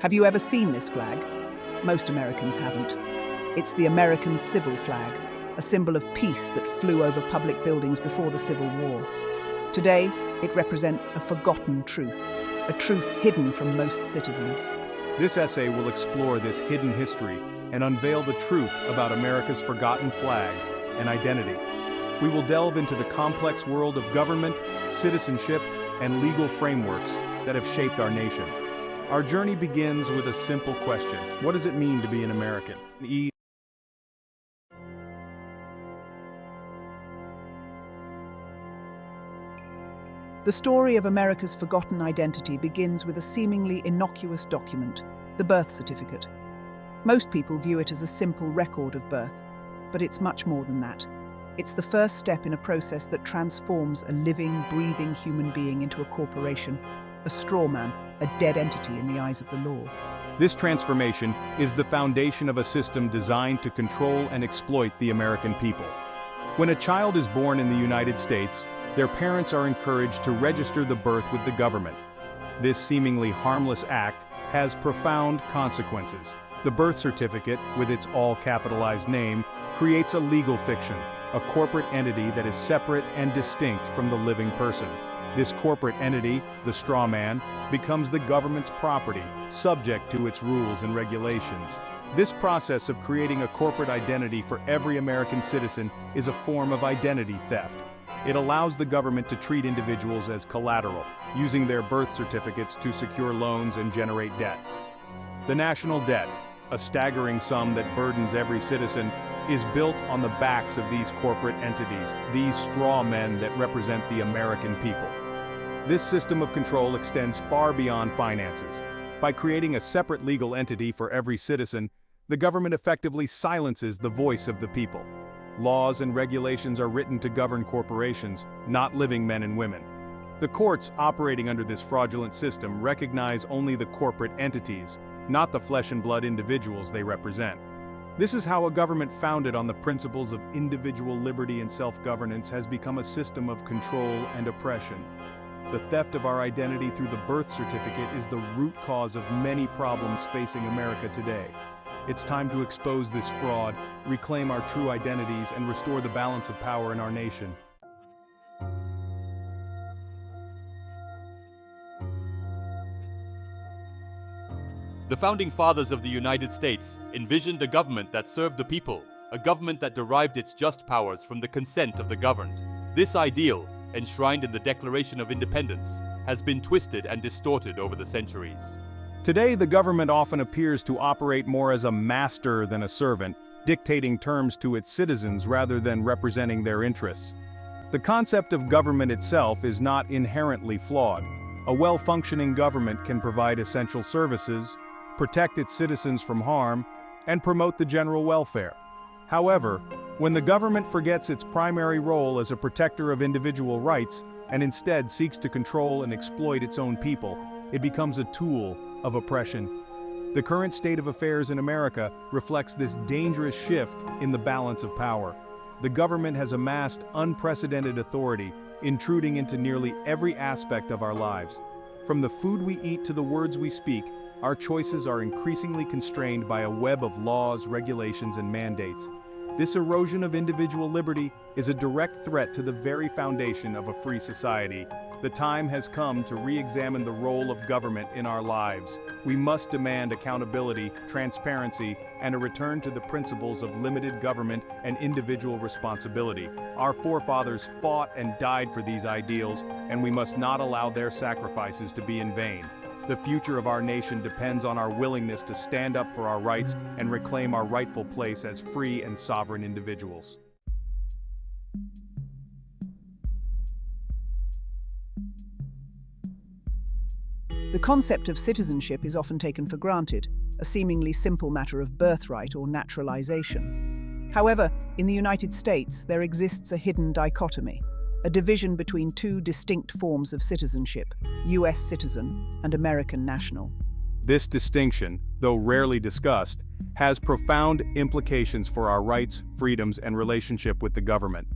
Have you ever seen this flag? Most Americans haven't. It's the American civil flag, a symbol of peace that flew over public buildings before the Civil War. Today, it represents a forgotten truth, a truth hidden from most citizens. This essay will explore this hidden history and unveil the truth about America's forgotten flag and identity. We will delve into the complex world of government, citizenship, and legal frameworks that have shaped our nation. Our journey begins with a simple question: what does it mean to be an American? The story of America's forgotten identity begins with a seemingly innocuous document, the birth certificate. Most people view it as a simple record of birth, but it's much more than that. It's the first step in a process that transforms a living, breathing human being into a corporation, a straw man, a dead entity in the eyes of the law. This transformation is the foundation of a system designed to control and exploit the American people. When a child is born in the United States, their parents are encouraged to register the birth with the government. This seemingly harmless act has profound consequences. The birth certificate, with its all-capitalized name, creates a legal fiction, a corporate entity that is separate and distinct from the living person. This corporate entity, the straw man, becomes the government's property, subject to its rules and regulations. This process of creating a corporate identity for every American citizen is a form of identity theft. It allows the government to treat individuals as collateral, using their birth certificates to secure loans and generate debt. The national debt, a staggering sum that burdens every citizen, is built on the backs of these corporate entities, these straw men that represent the American people. This system of control extends far beyond finances. By creating a separate legal entity for every citizen, the government effectively silences the voice of the people. Laws and regulations are written to govern corporations, not living men and women. The courts operating under this fraudulent system recognize only the corporate entities, not the flesh and blood individuals they represent. This is how a government founded on the principles of individual liberty and self-governance has become a system of control and oppression. The theft of our identity through the birth certificate is the root cause of many problems facing America today. It's time to expose this fraud, reclaim our true identities, and restore the balance of power in our nation. The founding fathers of the United States envisioned a government that served the people, a government that derived its just powers from the consent of the governed. This ideal, enshrined in the Declaration of Independence, has been twisted and distorted over the centuries. Today, the government often appears to operate more as a master than a servant, dictating terms to its citizens rather than representing their interests. The concept of government itself is not inherently flawed. A well-functioning government can provide essential services, protect its citizens from harm, and promote the general welfare. However, when the government forgets its primary role as a protector of individual rights and instead seeks to control and exploit its own people, it becomes a tool of oppression. The current state of affairs in America reflects this dangerous shift in the balance of power. The government has amassed unprecedented authority, intruding into nearly every aspect of our lives. From the food we eat to the words we speak, our choices are increasingly constrained by a web of laws, regulations, and mandates. This erosion of individual liberty is a direct threat to the very foundation of a free society. The time has come to re-examine the role of government in our lives. We must demand accountability, transparency, and a return to the principles of limited government and individual responsibility. Our forefathers fought and died for these ideals, and we must not allow their sacrifices to be in vain. The future of our nation depends on our willingness to stand up for our rights and reclaim our rightful place as free and sovereign individuals. The concept of citizenship is often taken for granted, a seemingly simple matter of birthright or naturalization. However, in the United States, there exists a hidden dichotomy, a division between two distinct forms of citizenship, U.S. citizen and American national. This distinction, though rarely discussed, has profound implications for our rights, freedoms, and relationship with the government.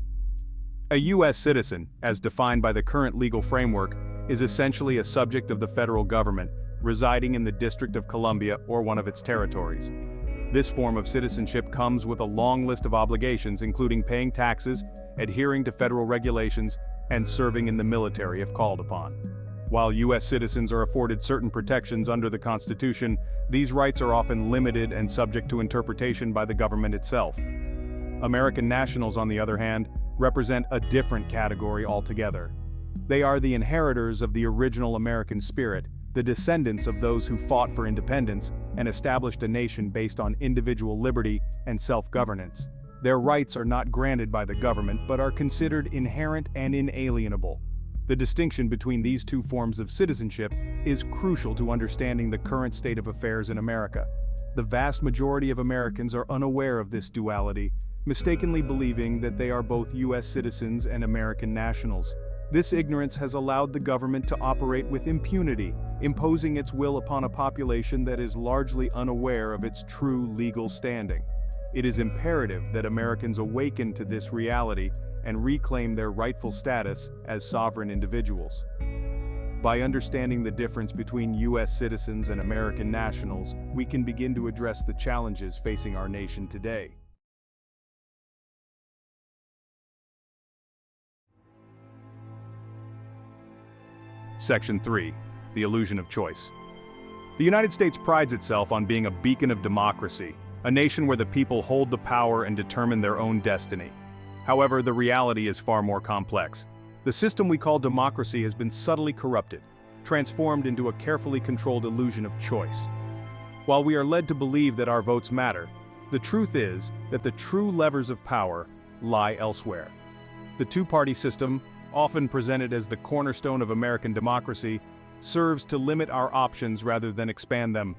A U.S. citizen, as defined by the current legal framework, is essentially a subject of the federal government, residing in the District of Columbia or one of its territories. This form of citizenship comes with a long list of obligations, including paying taxes, adhering to federal regulations, and serving in the military if called upon. While U.S. citizens are afforded certain protections under the Constitution, these rights are often limited and subject to interpretation by the government itself. American nationals, on the other hand, represent a different category altogether. They are the inheritors of the original American spirit, the descendants of those who fought for independence and established a nation based on individual liberty and self-governance. Their rights are not granted by the government but are considered inherent and inalienable. The distinction between these two forms of citizenship is crucial to understanding the current state of affairs in America. The vast majority of Americans are unaware of this duality, mistakenly believing that they are both U.S. citizens and American nationals. This ignorance has allowed the government to operate with impunity, imposing its will upon a population that is largely unaware of its true legal standing. It is imperative that Americans awaken to this reality and reclaim their rightful status as sovereign individuals. By understanding the difference between U.S. citizens and American nationals, we can begin to address the challenges facing our nation today. Section 3. The Illusion of Choice. The United States prides itself on being a beacon of democracy, a nation where the people hold the power and determine their own destiny. However, the reality is far more complex. The system we call democracy has been subtly corrupted, transformed into a carefully controlled illusion of choice. While we are led to believe that our votes matter, the truth is that the true levers of power lie elsewhere. The two-party system, often presented as the cornerstone of American democracy, serves to limit our options rather than expand them.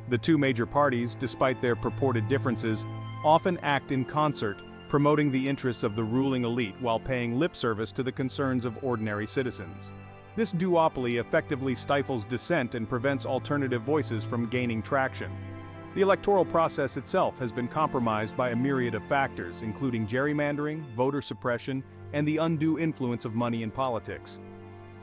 The two major parties, despite their purported differences, often act in concert, promoting the interests of the ruling elite while paying lip service to the concerns of ordinary citizens. This duopoly effectively stifles dissent and prevents alternative voices from gaining traction. The electoral process itself has been compromised by a myriad of factors, including gerrymandering, voter suppression, and the undue influence of money in politics.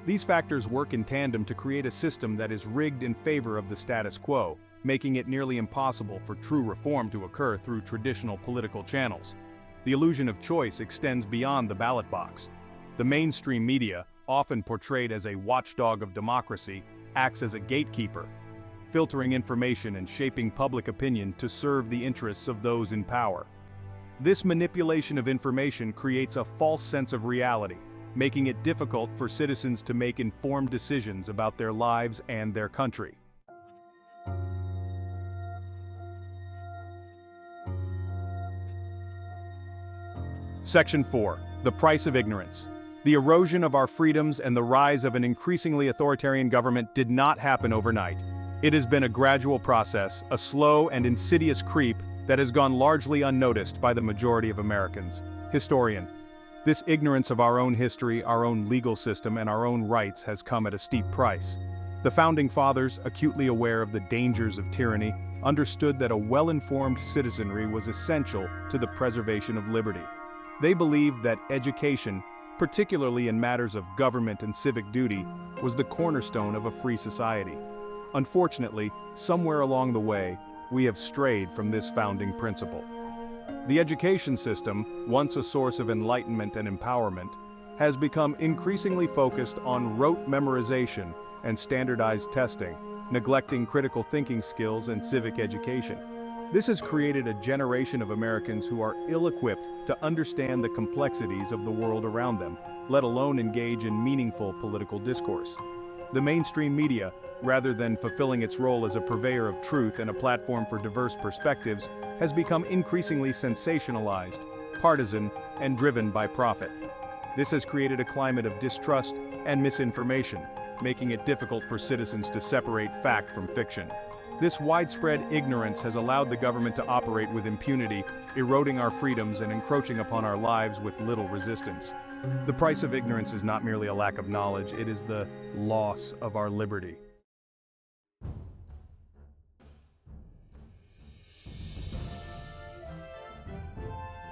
These factors work in tandem to create a system that is rigged in favor of the status quo, making it nearly impossible for true reform to occur through traditional political channels. The illusion of choice extends beyond the ballot box. The mainstream media, often portrayed as a watchdog of democracy, acts as a gatekeeper, filtering information and shaping public opinion to serve the interests of those in power. This manipulation of information creates a false sense of reality, making it difficult for citizens to make informed decisions about their lives and their country. Section 4. The Price of Ignorance. The erosion of our freedoms and the rise of an increasingly authoritarian government did not happen overnight. It has been a gradual process, a slow and insidious creep that has gone largely unnoticed by the majority of Americans. Historian. This ignorance of our own history, our own legal system, and our own rights has come at a steep price. The Founding Fathers, acutely aware of the dangers of tyranny, understood that a well-informed citizenry was essential to the preservation of liberty. They believed that education, particularly in matters of government and civic duty, was the cornerstone of a free society. Unfortunately, somewhere along the way, we have strayed from this founding principle. The education system, once a source of enlightenment and empowerment, has become increasingly focused on rote memorization and standardized testing, neglecting critical thinking skills and civic education. This has created a generation of Americans who are ill-equipped to understand the complexities of the world around them, let alone engage in meaningful political discourse. The mainstream media, rather than fulfilling its role as a purveyor of truth and a platform for diverse perspectives, has become increasingly sensationalized, partisan, and driven by profit. This has created a climate of distrust and misinformation, making it difficult for citizens to separate fact from fiction. This widespread ignorance has allowed the government to operate with impunity, eroding our freedoms and encroaching upon our lives with little resistance. The price of ignorance is not merely a lack of knowledge, it is the loss of our liberty.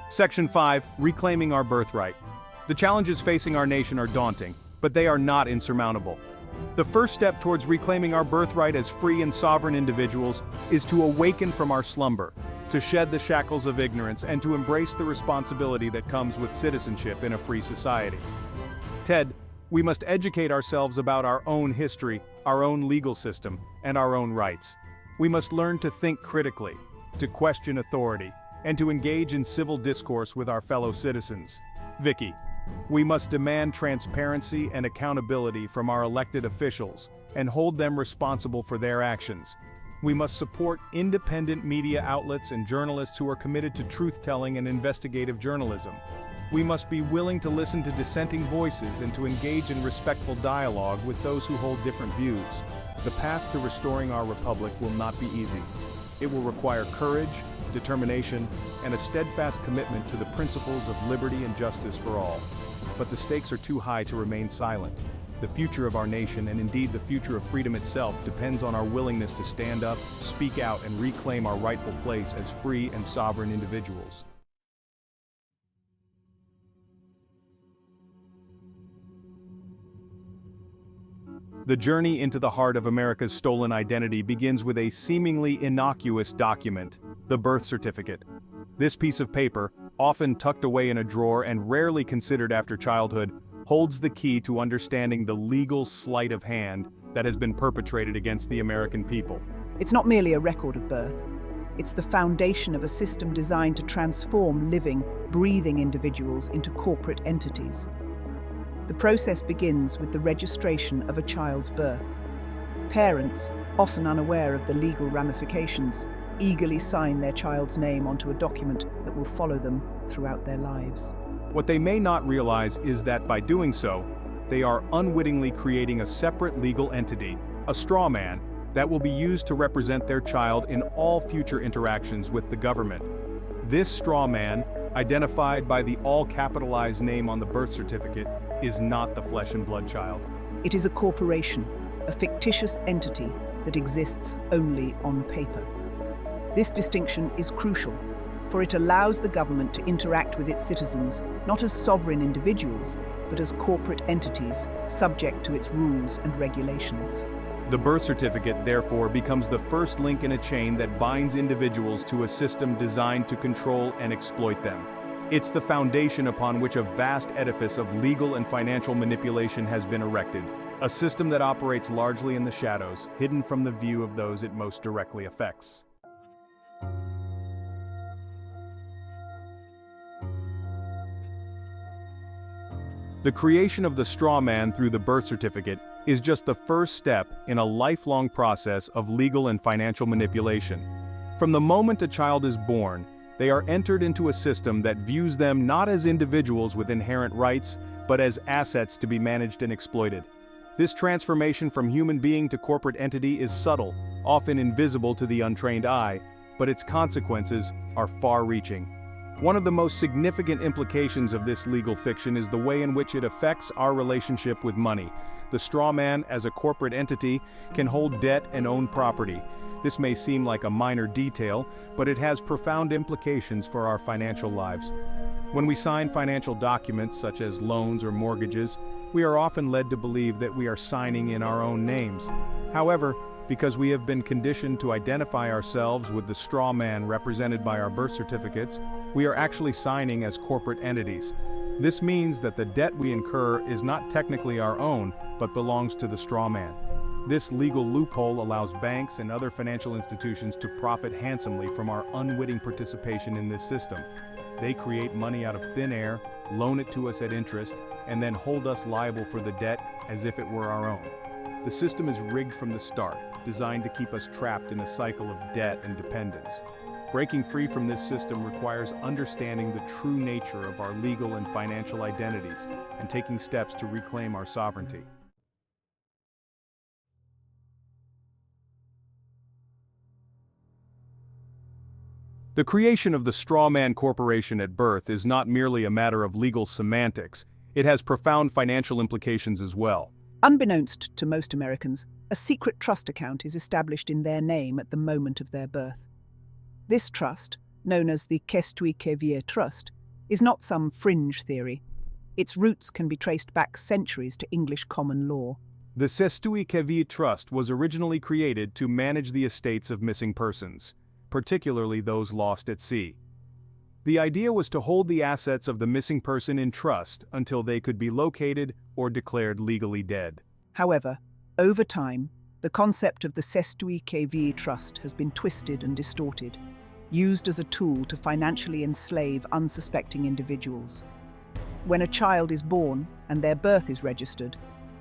Section 5. Reclaiming Our Birthright. The challenges facing our nation are daunting, but they are not insurmountable. The first step towards reclaiming our birthright as free and sovereign individuals is to awaken from our slumber, to shed the shackles of ignorance, and to embrace the responsibility that comes with citizenship in a free society. Ted, we must educate ourselves about our own history, our own legal system, and our own rights. We must learn to think critically, to question authority, and to engage in civil discourse with our fellow citizens. Vicky, we must demand transparency and accountability from our elected officials and hold them responsible for their actions. We must support independent media outlets and journalists who are committed to truth-telling and investigative journalism. We must be willing to listen to dissenting voices and to engage in respectful dialogue with those who hold different views. The path to restoring our republic will not be easy. It will require courage, determination, and a steadfast commitment to the principles of liberty and justice for all. But the stakes are too high to remain silent. The future of our nation, and indeed the future of freedom itself, depends on our willingness to stand up, speak out, and reclaim our rightful place as free and sovereign individuals. The journey into the heart of America's stolen identity begins with a seemingly innocuous document, the birth certificate. This piece of paper, often tucked away in a drawer and rarely considered after childhood, holds the key to understanding the legal sleight of hand that has been perpetrated against the American people. It's not merely a record of birth. It's the foundation of a system designed to transform living, breathing individuals into corporate entities. The process begins with the registration of a child's birth. Parents, often unaware of the legal ramifications, eagerly sign their child's name onto a document that will follow them throughout their lives. What they may not realize is that by doing so, they are unwittingly creating a separate legal entity, a straw man, that will be used to represent their child in all future interactions with the government. This straw man, identified by the all-capitalized name on the birth certificate, is not the flesh and blood child. It is a corporation, a fictitious entity that exists only on paper. This distinction is crucial, for it allows the government to interact with its citizens not as sovereign individuals, but as corporate entities subject to its rules and regulations. The birth certificate, therefore, becomes the first link in a chain that binds individuals to a system designed to control and exploit them. It's the foundation upon which a vast edifice of legal and financial manipulation has been erected, a system that operates largely in the shadows, hidden from the view of those it most directly affects. The creation of the straw man through the birth certificate is just the first step in a lifelong process of legal and financial manipulation. From the moment a child is born, they are entered into a system that views them not as individuals with inherent rights, but as assets to be managed and exploited. This transformation from human being to corporate entity is subtle, often invisible to the untrained eye, but its consequences are far-reaching. One of the most significant implications of this legal fiction is the way in which it affects our relationship with money. The straw man, as a corporate entity, can hold debt and own property. This may seem like a minor detail, but it has profound implications for our financial lives. When we sign financial documents such as loans or mortgages, we are often led to believe that we are signing in our own names. However, because we have been conditioned to identify ourselves with the straw man represented by our birth certificates, we are actually signing as corporate entities. This means that the debt we incur is not technically our own, but belongs to the straw man. This legal loophole allows banks and other financial institutions to profit handsomely from our unwitting participation in this system. They create money out of thin air, loan it to us at interest, and then hold us liable for the debt as if it were our own. The system is rigged from the start, designed to keep us trapped in a cycle of debt and dependence. Breaking free from this system requires understanding the true nature of our legal and financial identities and taking steps to reclaim our sovereignty. The creation of the straw man corporation at birth is not merely a matter of legal semantics, it has profound financial implications as well. Unbeknownst to most Americans, a secret trust account is established in their name at the moment of their birth. This trust, known as the Cestui Que Vie trust, is not some fringe theory. Its roots can be traced back centuries to English common law. The Cestui Que Vie Trust was originally created to manage the estates of missing persons, particularly those lost at sea. The idea was to hold the assets of the missing person in trust until they could be located or declared legally dead. However, over time, the concept of the Cestui Que Vie Trust has been twisted and distorted, used as a tool to financially enslave unsuspecting individuals. When a child is born and their birth is registered,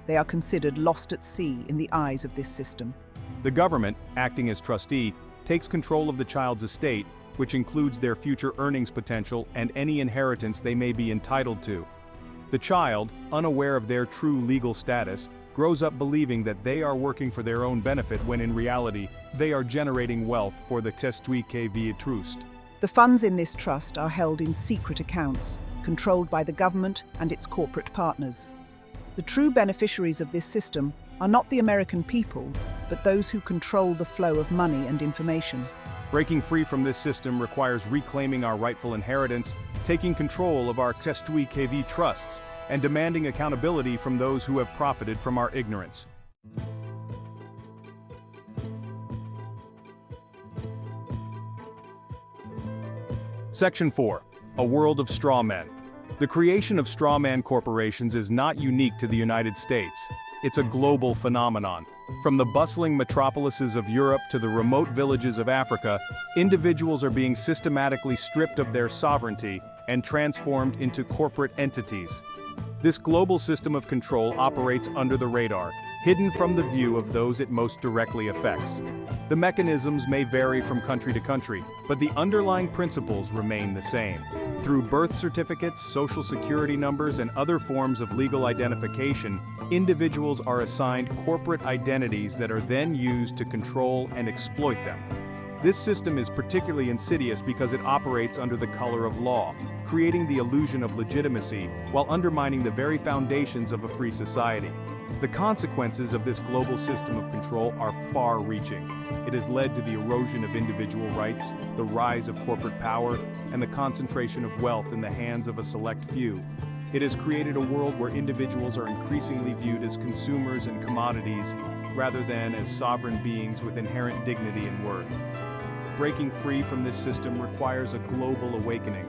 they are considered lost at sea in the eyes of this system. The government, acting as trustee, takes control of the child's estate, which includes their future earnings potential and any inheritance they may be entitled to. The child, unaware of their true legal status, grows up believing that they are working for their own benefit when in reality, they are generating wealth for the Cestui Que Vie Trust. The funds in this trust are held in secret accounts, controlled by the government and its corporate partners. The true beneficiaries of this system are not the American people, but those who control the flow of money and information. Breaking free from this system requires reclaiming our rightful inheritance, taking control of our Cestui Que Vie trusts, and demanding accountability from those who have profited from our ignorance. Section 4. A world of straw men. The creation of straw man corporations is not unique to the United States. It's a global phenomenon. From the bustling metropolises of Europe to the remote villages of Africa, individuals are being systematically stripped of their sovereignty and transformed into corporate entities. This global system of control operates under the radar, hidden from the view of those it most directly affects. The mechanisms may vary from country to country, but the underlying principles remain the same. Through birth certificates, social security numbers, and other forms of legal identification, individuals are assigned corporate identities that are then used to control and exploit them. This system is particularly insidious because it operates under the color of law, creating the illusion of legitimacy while undermining the very foundations of a free society. The consequences of this global system of control are far-reaching. It has led to the erosion of individual rights, the rise of corporate power, and the concentration of wealth in the hands of a select few. It has created a world where individuals are increasingly viewed as consumers and commodities, rather than as sovereign beings with inherent dignity and worth. Breaking free from this system requires a global awakening,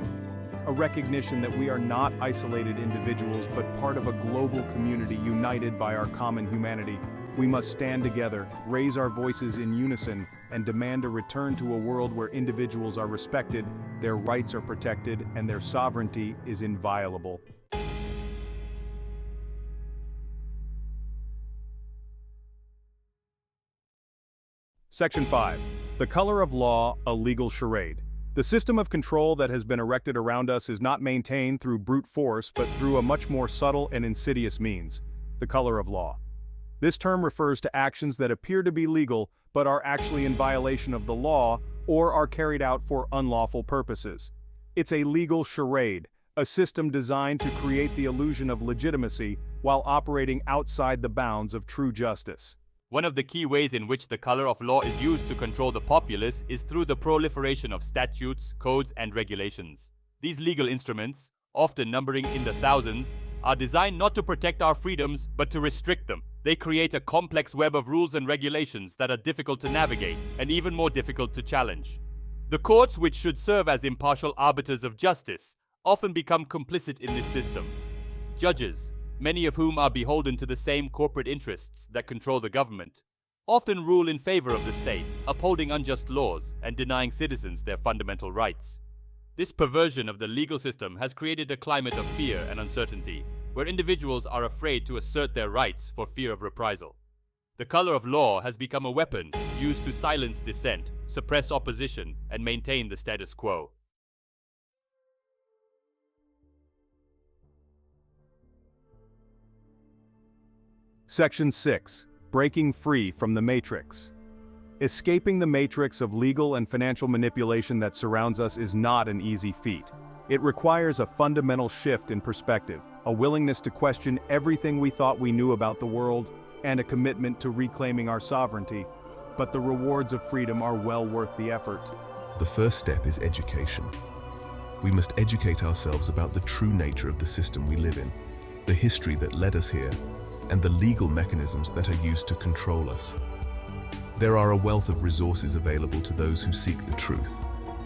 a recognition that we are not isolated individuals but part of a global community united by our common humanity. We must stand together, raise our voices in unison, and demand a return to a world where individuals are respected, their rights are protected, and their sovereignty is inviolable. Section 5. The color of law, a legal charade. The system of control that has been erected around us is not maintained through brute force but through a much more subtle and insidious means, the color of law. This term refers to actions that appear to be legal but are actually in violation of the law or are carried out for unlawful purposes. It's a legal charade, a system designed to create the illusion of legitimacy while operating outside the bounds of true justice. One of the key ways in which the color of law is used to control the populace is through the proliferation of statutes, codes, and regulations. These legal instruments, often numbering in the thousands, are designed not to protect our freedoms, but to restrict them. They create a complex web of rules and regulations that are difficult to navigate and even more difficult to challenge. The courts, which should serve as impartial arbiters of justice, often become complicit in this system. Judges, many of whom are beholden to the same corporate interests that control the government, often rule in favor of the state, upholding unjust laws and denying citizens their fundamental rights. This perversion of the legal system has created a climate of fear and uncertainty, where individuals are afraid to assert their rights for fear of reprisal. The color of law has become a weapon used to silence dissent, suppress opposition, and maintain the status quo. Section 6. Breaking free from the matrix. Escaping the matrix of legal and financial manipulation that surrounds us is not an easy feat. It requires a fundamental shift in perspective, a willingness to question everything we thought we knew about the world, and a commitment to reclaiming our sovereignty. But the rewards of freedom are well worth the effort. The first step is education. We must educate ourselves about the true nature of the system we live in, the history that led us here, and the legal mechanisms that are used to control us. There are a wealth of resources available to those who seek the truth,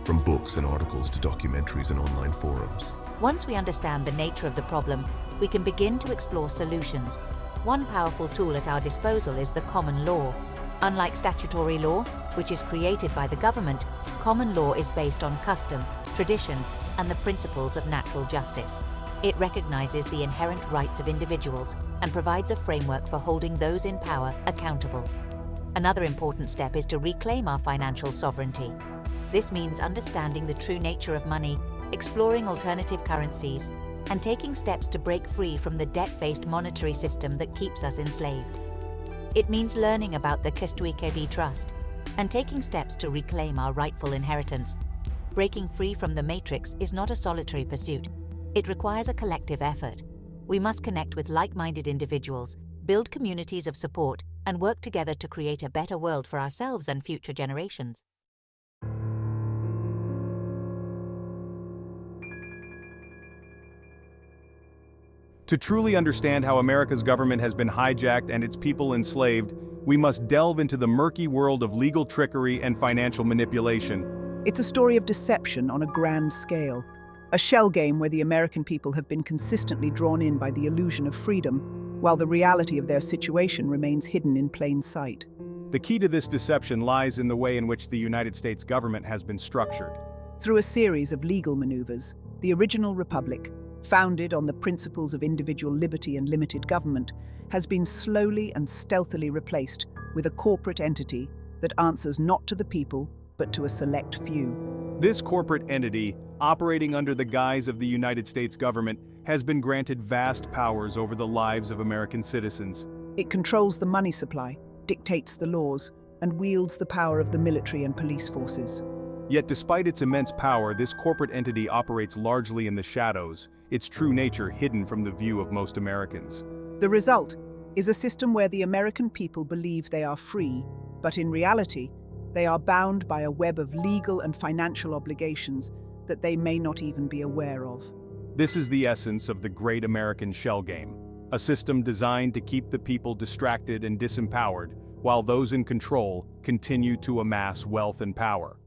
from books and articles to documentaries and online forums. Once we understand the nature of the problem, we can begin to explore solutions. One powerful tool at our disposal is the common law. Unlike statutory law, which is created by the government, common law is based on custom, tradition, and the principles of natural justice. It recognizes the inherent rights of individuals and provides a framework for holding those in power accountable. Another important step is to reclaim our financial sovereignty. This means understanding the true nature of money, exploring alternative currencies, and taking steps to break free from the debt-based monetary system that keeps us enslaved. It means learning about the Cestui Que Vie trust and taking steps to reclaim our rightful inheritance. Breaking free from the matrix is not a solitary pursuit. It requires a collective effort. We must connect with like-minded individuals, build communities of support, and work together to create a better world for ourselves and future generations. To truly understand how America's government has been hijacked and its people enslaved, we must delve into the murky world of legal trickery and financial manipulation. It's a story of deception on a grand scale. A shell game where the American people have been consistently drawn in by the illusion of freedom, while the reality of their situation remains hidden in plain sight. The key to this deception lies in the way in which the United States government has been structured. Through a series of legal maneuvers, the original republic, founded on the principles of individual liberty and limited government, has been slowly and stealthily replaced with a corporate entity that answers not to the people, but to a select few. This corporate entity, operating under the guise of the United States government, has been granted vast powers over the lives of American citizens. It controls the money supply, dictates the laws, and wields the power of the military and police forces. Yet despite its immense power, this corporate entity operates largely in the shadows, its true nature hidden from the view of most Americans. The result is a system where the American people believe they are free, but in reality, they are bound by a web of legal and financial obligations that they may not even be aware of. This is the essence of the Great American Shell Game, a system designed to keep the people distracted and disempowered, while those in control continue to amass wealth and power.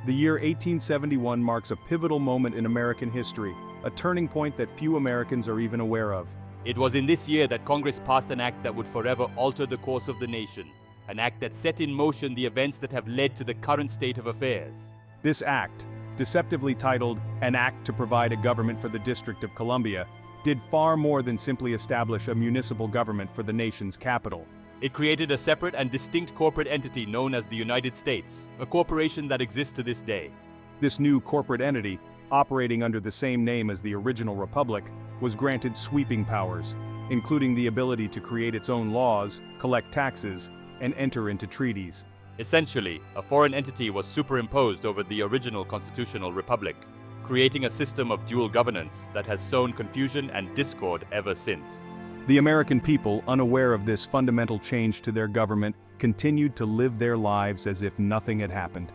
The year 1871 marks a pivotal moment in American history, a turning point that few Americans are even aware of. It was in this year that Congress passed an act that would forever alter the course of the nation, an act that set in motion the events that have led to the current state of affairs. This act, deceptively titled An Act to Provide a Government for the District of Columbia, did far more than simply establish a municipal government for the nation's capital. It created a separate and distinct corporate entity known as the United States, a corporation that exists to this day. This new corporate entity, operating under the same name as the original republic, was granted sweeping powers, including the ability to create its own laws, collect taxes, and enter into treaties. Essentially, a foreign entity was superimposed over the original constitutional republic, creating a system of dual governance that has sown confusion and discord ever since. The American people, unaware of this fundamental change to their government, continued to live their lives as if nothing had happened.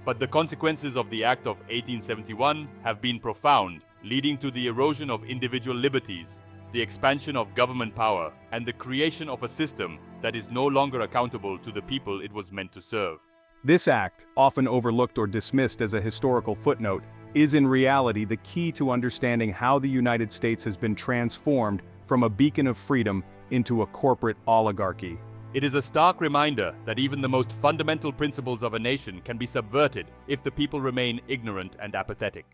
But the consequences of the Act of 1871 have been profound, leading to the erosion of individual liberties, the expansion of government power, and the creation of a system that is no longer accountable to the people it was meant to serve. This act, often overlooked or dismissed as a historical footnote, is in reality the key to understanding how the United States has been transformed from a beacon of freedom into a corporate oligarchy. It is a stark reminder that even the most fundamental principles of a nation can be subverted if the people remain ignorant and apathetic.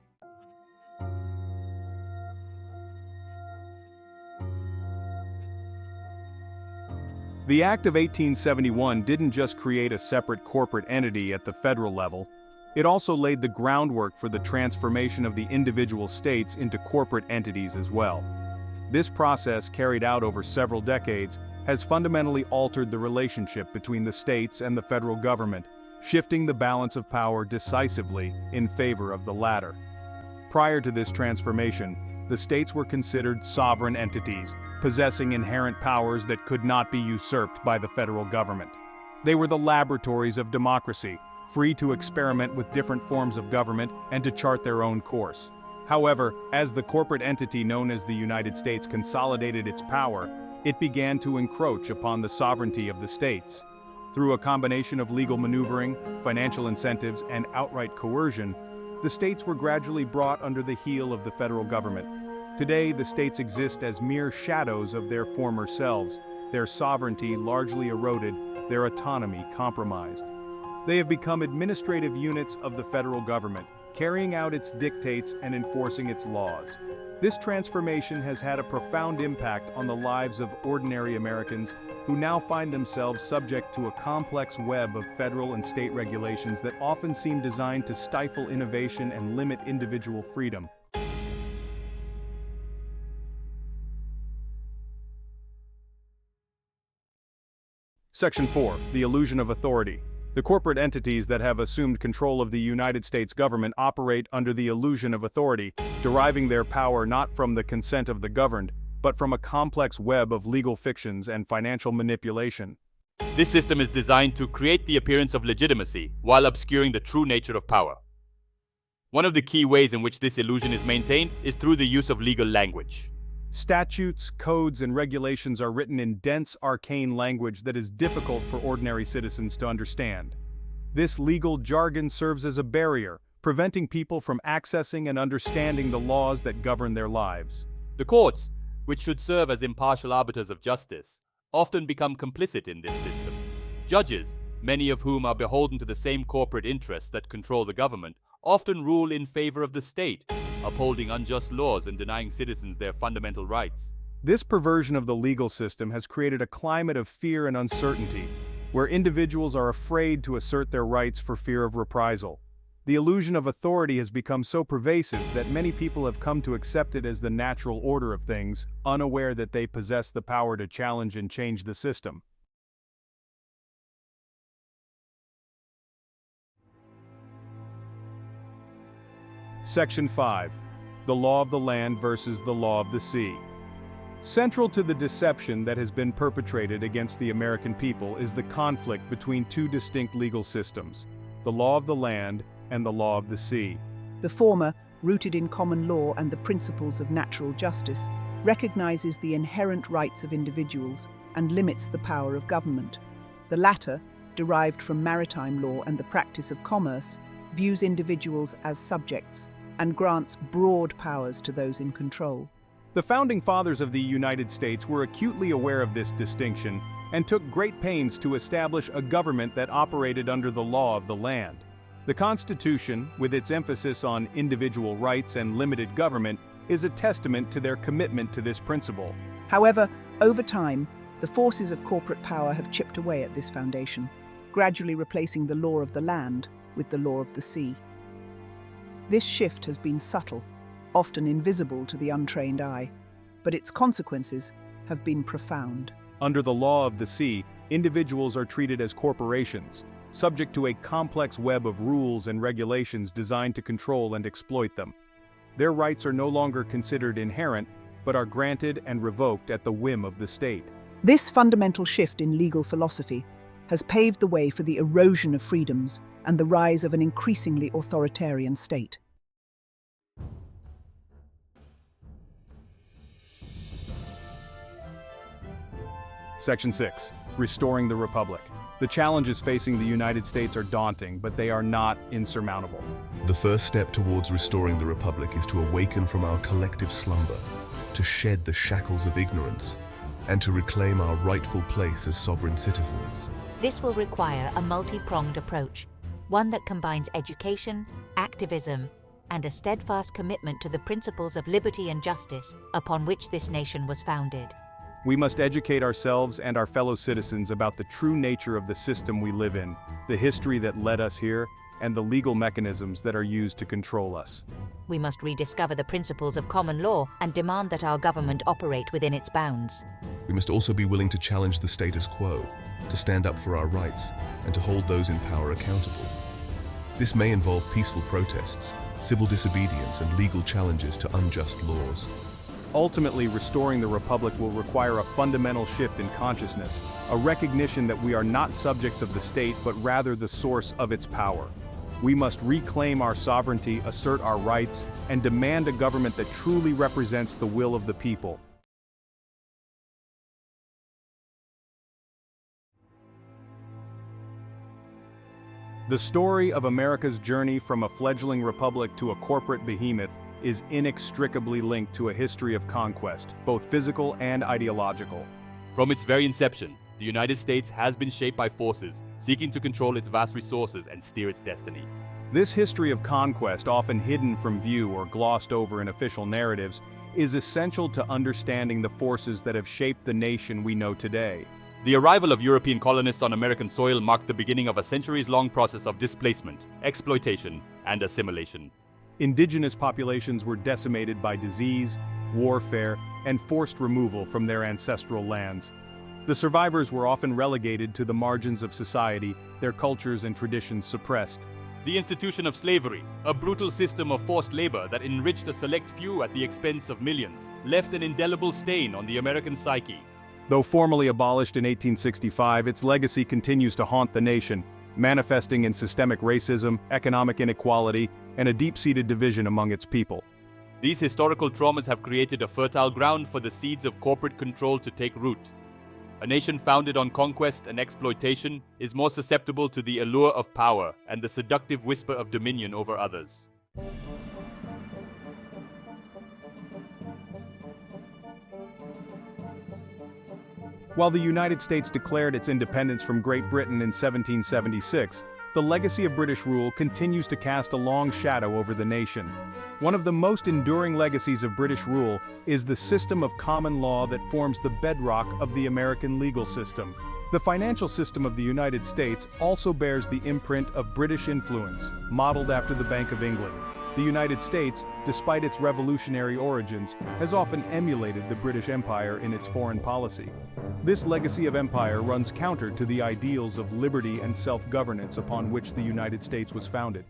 The Act of 1871 didn't just create a separate corporate entity at the federal level, it also laid the groundwork for the transformation of the individual states into corporate entities as well. This process, carried out over several decades, has fundamentally altered the relationship between the states and the federal government, shifting the balance of power decisively in favor of the latter. Prior to this transformation, the states were considered sovereign entities, possessing inherent powers that could not be usurped by the federal government. They were the laboratories of democracy, free to experiment with different forms of government and to chart their own course. However, as the corporate entity known as the United States consolidated its power, it began to encroach upon the sovereignty of the states. Through a combination of legal maneuvering, financial incentives, and outright coercion, the states were gradually brought under the heel of the federal government. Today, the states exist as mere shadows of their former selves, their sovereignty largely eroded, their autonomy compromised. They have become administrative units of the federal government, carrying out its dictates and enforcing its laws. This transformation has had a profound impact on the lives of ordinary Americans who now find themselves subject to a complex web of federal and state regulations that often seem designed to stifle innovation and limit individual freedom. Section 4. The illusion of authority. The corporate entities that have assumed control of the United States government operate under the illusion of authority, deriving their power not from the consent of the governed, but from a complex web of legal fictions and financial manipulation. This system is designed to create the appearance of legitimacy while obscuring the true nature of power. One of the key ways in which this illusion is maintained is through the use of legal language. Statutes, codes, and regulations are written in dense, arcane language that is difficult for ordinary citizens to understand. This legal jargon serves as a barrier, preventing people from accessing and understanding the laws that govern their lives. The courts, which should serve as impartial arbiters of justice, often become complicit in this system. Judges, many of whom are beholden to the same corporate interests that control the government, often rule in favor of the state, upholding unjust laws and denying citizens their fundamental rights. This perversion of the legal system has created a climate of fear and uncertainty, where individuals are afraid to assert their rights for fear of reprisal. The illusion of authority has become so pervasive that many people have come to accept it as the natural order of things, unaware that they possess the power to challenge and change the system. Section 5. The law of the land versus the law of the sea. Central to the deception that has been perpetrated against the American people is the conflict between two distinct legal systems, the law of the land and the law of the sea. The former, rooted in common law and the principles of natural justice, recognizes the inherent rights of individuals and limits the power of government. The latter, derived from maritime law and the practice of commerce, views individuals as subjects and grants broad powers to those in control. The founding fathers of the United States were acutely aware of this distinction and took great pains to establish a government that operated under the law of the land. The Constitution, with its emphasis on individual rights and limited government, is a testament to their commitment to this principle. However, over time, the forces of corporate power have chipped away at this foundation, gradually replacing the law of the land with the law of the sea. This shift has been subtle, often invisible to the untrained eye, but its consequences have been profound. Under the law of the sea, individuals are treated as corporations, subject to a complex web of rules and regulations designed to control and exploit them. Their rights are no longer considered inherent, but are granted and revoked at the whim of the state. This fundamental shift in legal philosophy has paved the way for the erosion of freedoms and the rise of an increasingly authoritarian state. Section 6. Restoring the Republic. The challenges facing the United States are daunting, but they are not insurmountable. The first step towards restoring the Republic is to awaken from our collective slumber, to shed the shackles of ignorance, and to reclaim our rightful place as sovereign citizens. This will require a multi-pronged approach, one that combines education, activism, and a steadfast commitment to the principles of liberty and justice upon which this nation was founded. We must educate ourselves and our fellow citizens about the true nature of the system we live in, the history that led us here, and the legal mechanisms that are used to control us. We must rediscover the principles of common law and demand that our government operate within its bounds. We must also be willing to challenge the status quo, to stand up for our rights, and to hold those in power accountable. This may involve peaceful protests, civil disobedience, and legal challenges to unjust laws. Ultimately, restoring the republic will require a fundamental shift in consciousness, a recognition that we are not subjects of the state but rather the source of its power. We must reclaim our sovereignty, assert our rights, and demand a government that truly represents the will of the people. The story of America's journey from a fledgling republic to a corporate behemoth is inextricably linked to a history of conquest, both physical and ideological. From its very inception, the United States has been shaped by forces seeking to control its vast resources and steer its destiny. This history of conquest, often hidden from view or glossed over in official narratives, is essential to understanding the forces that have shaped the nation we know today. The arrival of European colonists on American soil marked the beginning of a centuries-long process of displacement, exploitation, and assimilation. Indigenous populations were decimated by disease, warfare, and forced removal from their ancestral lands. The survivors were often relegated to the margins of society, their cultures and traditions suppressed. The institution of slavery, a brutal system of forced labor that enriched a select few at the expense of millions, left an indelible stain on the American psyche. Though formally abolished in 1865, its legacy continues to haunt the nation, manifesting in systemic racism, economic inequality, and a deep-seated division among its people. These historical traumas have created a fertile ground for the seeds of corporate control to take root. A nation founded on conquest and exploitation is more susceptible to the allure of power and the seductive whisper of dominion over others. While the United States declared its independence from Great Britain in 1776, the legacy of British rule continues to cast a long shadow over the nation. One of the most enduring legacies of British rule is the system of common law that forms the bedrock of the American legal system. The financial system of the United States also bears the imprint of British influence, modeled after the Bank of England. The United States, despite its revolutionary origins, has often emulated the British Empire in its foreign policy. This legacy of empire runs counter to the ideals of liberty and self-governance upon which the United States was founded.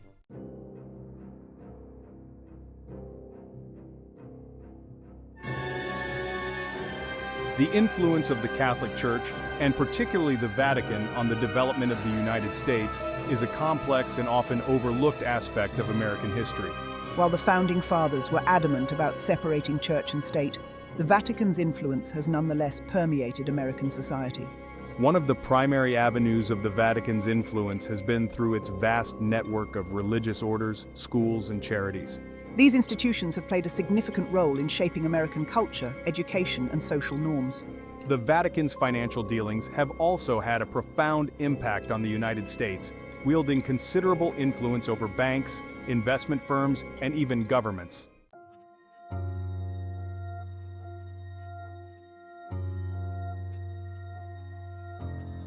The influence of the Catholic Church, and particularly the Vatican, on the development of the United States is a complex and often overlooked aspect of American history. While the Founding Fathers were adamant about separating church and state, the Vatican's influence has nonetheless permeated American society. One of the primary avenues of the Vatican's influence has been through its vast network of religious orders, schools, and charities. These institutions have played a significant role in shaping American culture, education, and social norms. The Vatican's financial dealings have also had a profound impact on the United States, wielding considerable influence over banks, investment firms, and even governments.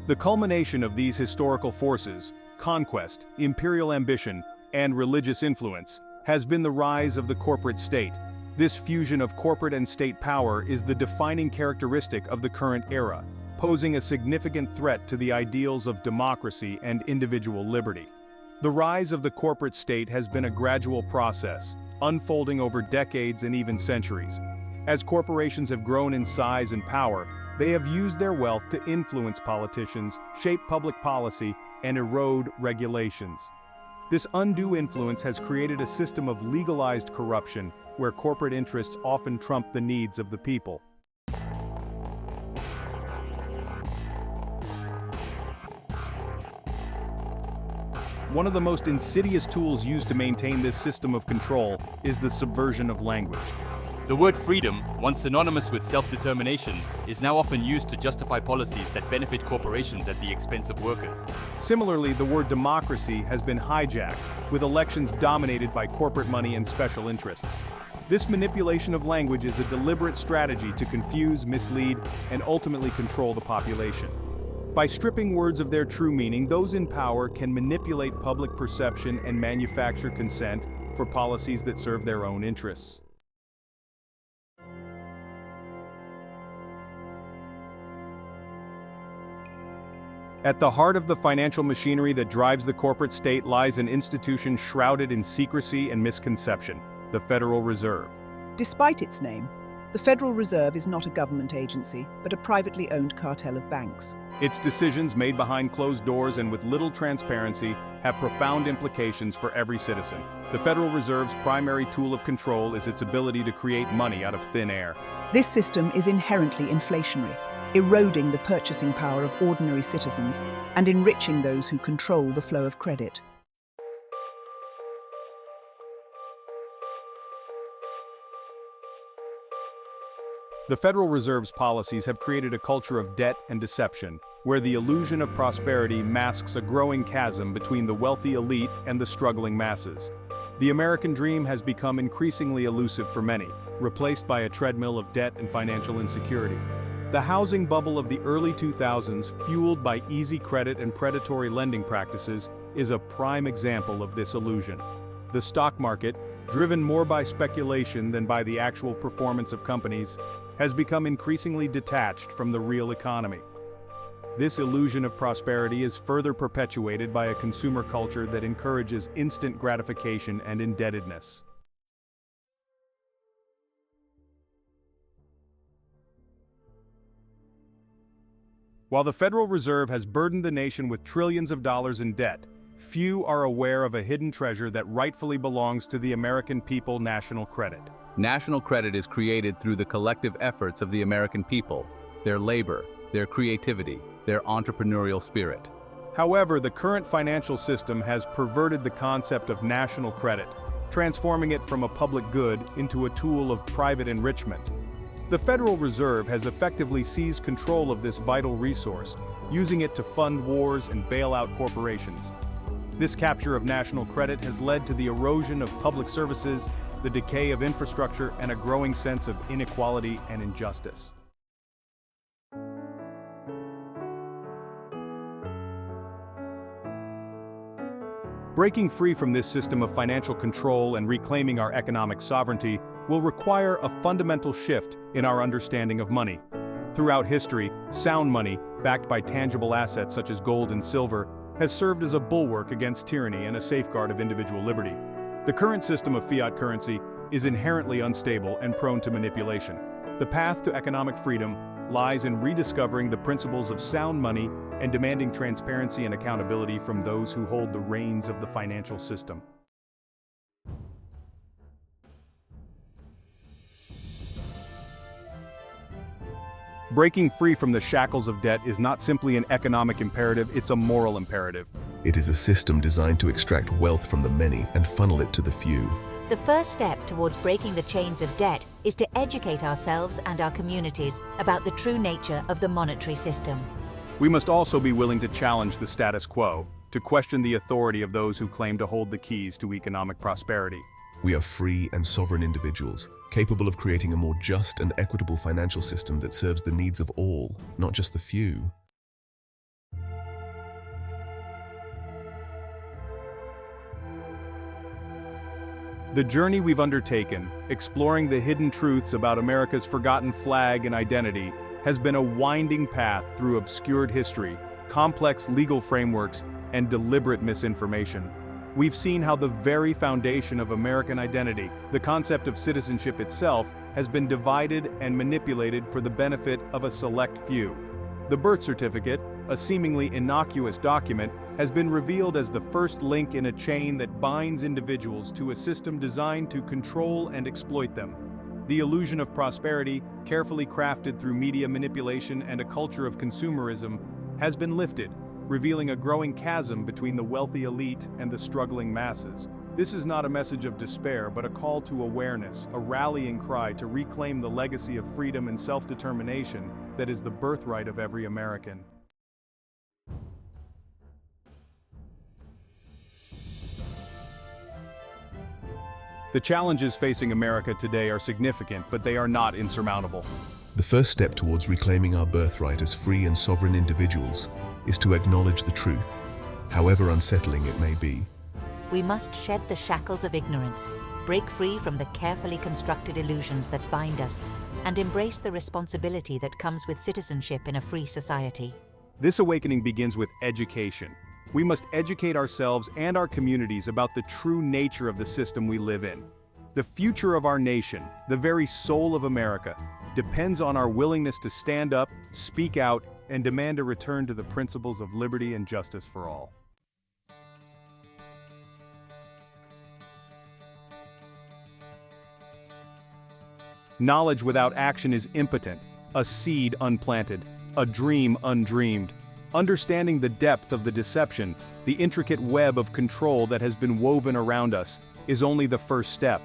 The culmination of these historical forces, conquest, imperial ambition, and religious influence, has been the rise of the corporate state. This fusion of corporate and state power is the defining characteristic of the current era, posing a significant threat to the ideals of democracy and individual liberty. The rise of the corporate state has been a gradual process, unfolding over decades and even centuries. As corporations have grown in size and power, they have used their wealth to influence politicians, shape public policy, and erode regulations. This undue influence has created a system of legalized corruption, where corporate interests often trump the needs of the people. One of the most insidious tools used to maintain this system of control is the subversion of language. The word freedom, once synonymous with self-determination, is now often used to justify policies that benefit corporations at the expense of workers. Similarly, the word democracy has been hijacked, with elections dominated by corporate money and special interests. This manipulation of language is a deliberate strategy to confuse, mislead, and ultimately control the population. By stripping words of their true meaning, those in power can manipulate public perception and manufacture consent for policies that serve their own interests. At the heart of the financial machinery that drives the corporate state lies an institution shrouded in secrecy and misconception, the Federal Reserve. Despite its name, The Federal Reserve is not a government agency, but a privately owned cartel of banks. Its decisions made behind closed doors and with little transparency have profound implications for every citizen. The Federal Reserve's primary tool of control is its ability to create money out of thin air. This system is inherently inflationary, eroding the purchasing power of ordinary citizens and enriching those who control the flow of credit. The Federal Reserve's policies have created a culture of debt and deception, where the illusion of prosperity masks a growing chasm between the wealthy elite and the struggling masses. The American dream has become increasingly elusive for many, replaced by a treadmill of debt and financial insecurity. The housing bubble of the early 2000s, fueled by easy credit and predatory lending practices, is a prime example of this illusion. The stock market, driven more by speculation than by the actual performance of companies, has become increasingly detached from the real economy. This illusion of prosperity is further perpetuated by a consumer culture that encourages instant gratification and indebtedness. While the Federal Reserve has burdened the nation with trillions of dollars in debt, few are aware of a hidden treasure that rightfully belongs to the American people: national credit. National credit is created through the collective efforts of the American people, their labor, their creativity, their entrepreneurial spirit. However, the current financial system has perverted the concept of national credit, transforming it from a public good into a tool of private enrichment. The Federal Reserve has effectively seized control of this vital resource, using it to fund wars and bail out corporations. This capture of national credit has led to the erosion of public services, the decay of infrastructure, and a growing sense of inequality and injustice. Breaking free from this system of financial control and reclaiming our economic sovereignty will require a fundamental shift in our understanding of money. Throughout history, sound money, backed by tangible assets such as gold and silver, has served as a bulwark against tyranny and a safeguard of individual liberty. The current system of fiat currency is inherently unstable and prone to manipulation. The path to economic freedom lies in rediscovering the principles of sound money and demanding transparency and accountability from those who hold the reins of the financial system. Breaking free from the shackles of debt is not simply an economic imperative, it's a moral imperative. It is a system designed to extract wealth from the many and funnel it to the few. The first step towards breaking the chains of debt is to educate ourselves and our communities about the true nature of the monetary system. We must also be willing to challenge the status quo, to question the authority of those who claim to hold the keys to economic prosperity. We are free and sovereign individuals, capable of creating a more just and equitable financial system that serves the needs of all, not just the few. The journey we've undertaken, exploring the hidden truths about America's forgotten flag and identity, has been a winding path through obscured history, complex legal frameworks, and deliberate misinformation. We've seen how the very foundation of American identity, the concept of citizenship itself, has been divided and manipulated for the benefit of a select few. The birth certificate, a seemingly innocuous document, has been revealed as the first link in a chain that binds individuals to a system designed to control and exploit them. The illusion of prosperity, carefully crafted through media manipulation and a culture of consumerism, has been lifted, revealing a growing chasm between the wealthy elite and the struggling masses. This is not a message of despair, but a call to awareness, a rallying cry to reclaim the legacy of freedom and self-determination that is the birthright of every American. The challenges facing America today are significant, but they are not insurmountable. The first step towards reclaiming our birthright as free and sovereign individuals is to acknowledge the truth, however unsettling it may be. We must shed the shackles of ignorance, break free from the carefully constructed illusions that bind us, and embrace the responsibility that comes with citizenship in a free society. This awakening begins with education. We must educate ourselves and our communities about the true nature of the system we live in. The future of our nation, the very soul of America, depends on our willingness to stand up, speak out, and demand a return to the principles of liberty and justice for all. Knowledge without action is impotent, a seed unplanted, a dream undreamed. Understanding the depth of the deception, the intricate web of control that has been woven around us, is only the first step.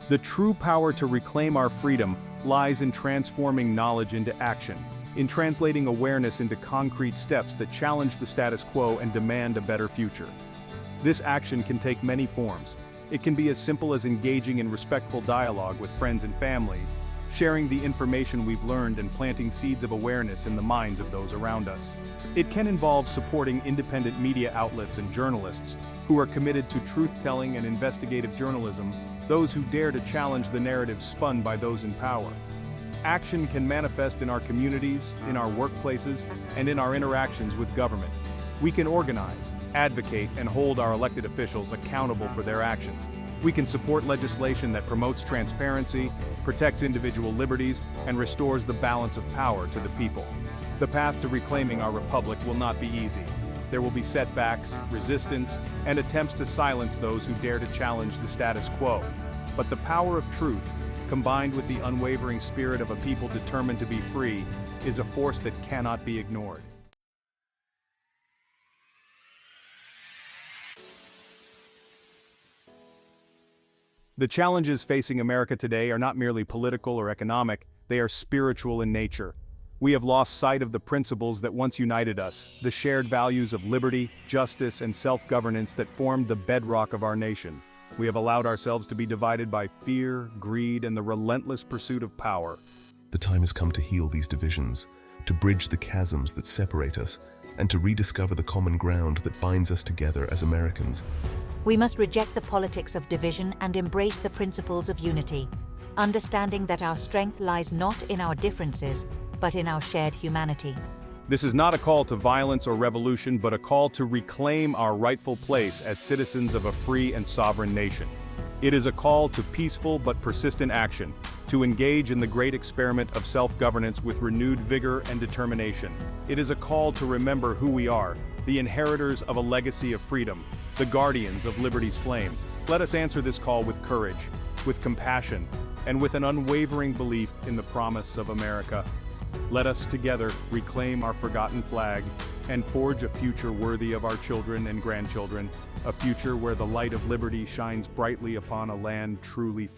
The true power to reclaim our freedom lies in transforming knowledge into action, in translating awareness into concrete steps that challenge the status quo and demand a better future. This action can take many forms. It can be as simple as engaging in respectful dialogue with friends and family, sharing the information we've learned and planting seeds of awareness in the minds of those around us. It can involve supporting independent media outlets and journalists who are committed to truth-telling and investigative journalism, those who dare to challenge the narratives spun by those in power. Action can manifest in our communities, in our workplaces, and in our interactions with government. We can organize, advocate, and hold our elected officials accountable for their actions. We can support legislation that promotes transparency, protects individual liberties, and restores the balance of power to the people. The path to reclaiming our republic will not be easy. There will be setbacks, resistance, and attempts to silence those who dare to challenge the status quo. But the power of truth, combined with the unwavering spirit of a people determined to be free, is a force that cannot be ignored. The challenges facing America today are not merely political or economic, they are spiritual in nature. We have lost sight of the principles that once united us, the shared values of liberty, justice, and self-governance that formed the bedrock of our nation. We have allowed ourselves to be divided by fear, greed, and the relentless pursuit of power. The time has come to heal these divisions, to bridge the chasms that separate us, and to rediscover the common ground that binds us together as Americans. We must reject the politics of division and embrace the principles of unity, understanding that our strength lies not in our differences, but in our shared humanity. This is not a call to violence or revolution, but a call to reclaim our rightful place as citizens of a free and sovereign nation. It is a call to peaceful but persistent action, to engage in the great experiment of self-governance with renewed vigor and determination. It is a call to remember who we are, the inheritors of a legacy of freedom, the guardians of liberty's flame. Let us answer this call with courage, with compassion, and with an unwavering belief in the promise of America. Let us together reclaim our forgotten flag and forge a future worthy of our children and grandchildren, a future where the light of liberty shines brightly upon a land truly free.